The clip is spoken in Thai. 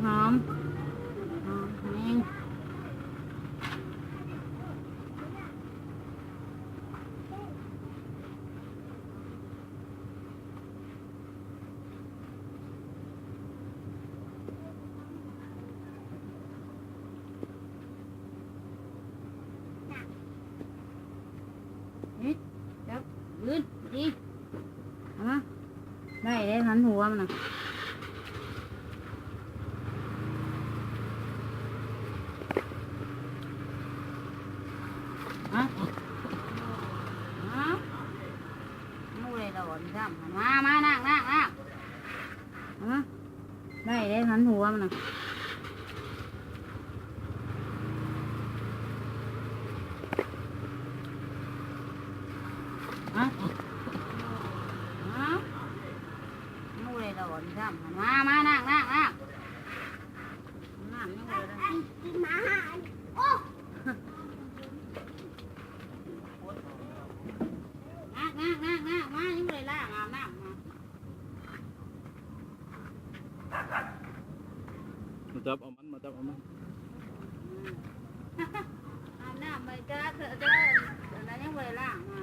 หอมนี่เดี๋ยวยืนดีเอามาได้ได้หันหัวมันนะฮะนู่นเลยเราบ่นซ้ำมานั่งเอามาได้ได้หันหัวมันนะฮะนู่นเลยเราบ่นซ้ำมานั่งน้ำนี่เลยมาโอ้นั่งมายังเลยล่างอาบน้ำมาจับเอามันอาบน้ำไปเจอแล้วยังเลยล่างมา